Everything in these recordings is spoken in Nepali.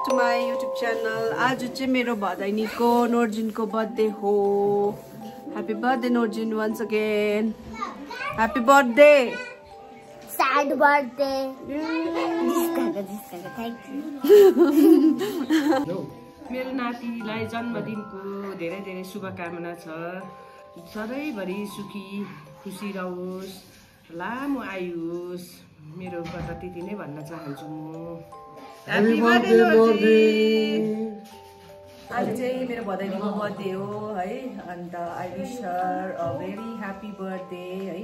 to my YouTube channel. आज चाहिँ मेरो भदैनीको नोर्जिनको बर्थडे हो. Happy birthday Norjin once again. Happy birthday. Sad birthday. Thank you. मेरो नातिलाई जन्मदिनको धेरै धेरै शुभकामना छ. सधैँभरि सुखी खुसी रहोस्, लामो आयु होस्. मेरोबाट त्यति नै भन्न चाहन्छु म. Happy birthday Norjin. आज चाहिँ मेरो भदैनीको बर्थडे हो है. अन्त I wish her a very happy birthday है.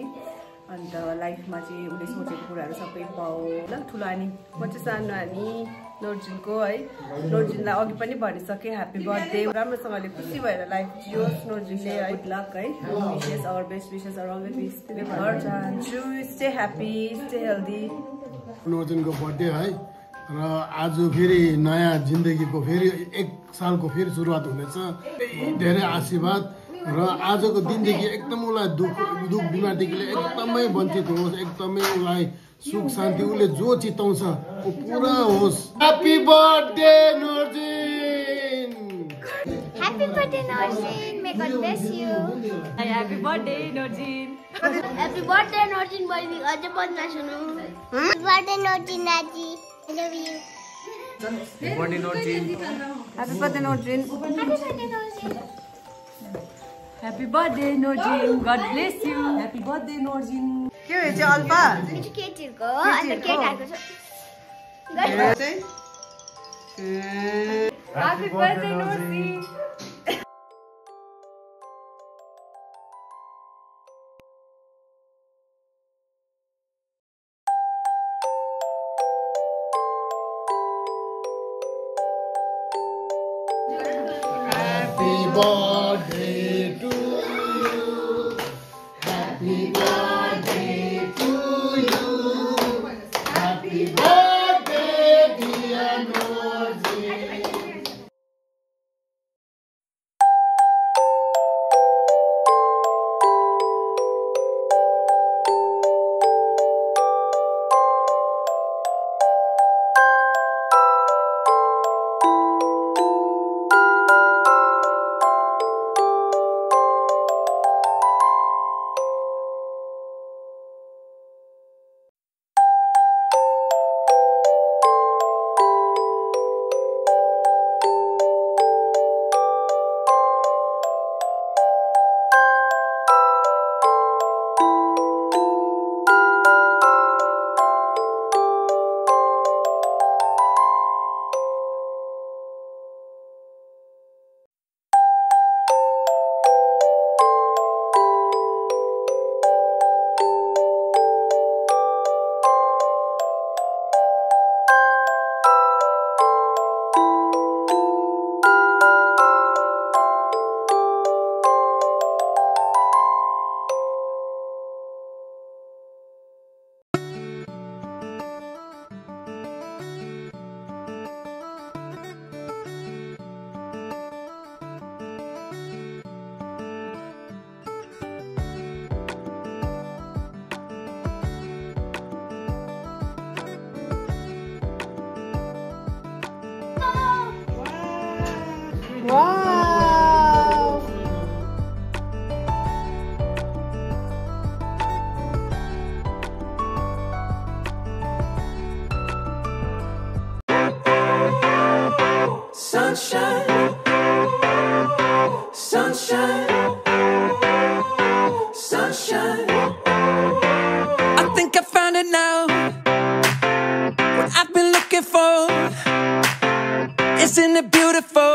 अन्त लाइफमा चाहिँ उसले सोचेको कुराहरू सबै पाओस्. ल ठुलो नानी म चाहिँ सानो नानी नोर्जिनको है. नोर्जिनलाई अघि पनि भनिसकेँ ह्याप्पी बर्थडे. राम्रोसँगले खुसी भएर लाइफ जियोस् नोर्जिनले. गुड लक है. Wishes our best wishes are always घर चाहन्छु. Stay happy, stay healthy. नोर्जिनको बर्थडे है र आज फेरि नयाँ जिन्दगीको फेरि एक सालको फेरि सुरुवात हुनेछ. धेरै आशीर्वाद र आजको दिनदेखि एकदम उसलाई दुख बिमारदेखि एकदमै वञ्चित होस्. एकदमै उसलाई सुख शान्ति उसले जो चिताउँछ ऊ पुरा होस्. Happy birthday Norjin. Happy birthday Norjin. May God bless you. Happy birthday Norjin. Happy birthday Norjin baby. अझै बन्द सुनु. Happy birthday Norjin Naji. I love you. Happy birthday Norjin. Happy birthday Norjin. Happy birthday Norjin. Happy birthday Norjin. God bless you. Happy birthday Norjin. के हो चाहिँ अल्पा? मिठो केटीहरुको अनि केटाहरुको छ. Happy birthday Norjin. Happy birthday to you. Happy birthday to you. Happy birthday dear Norjin. Wow! Sunshine, sunshine, sunshine. I think I found it now. What I've been looking for. Isn't it beautiful?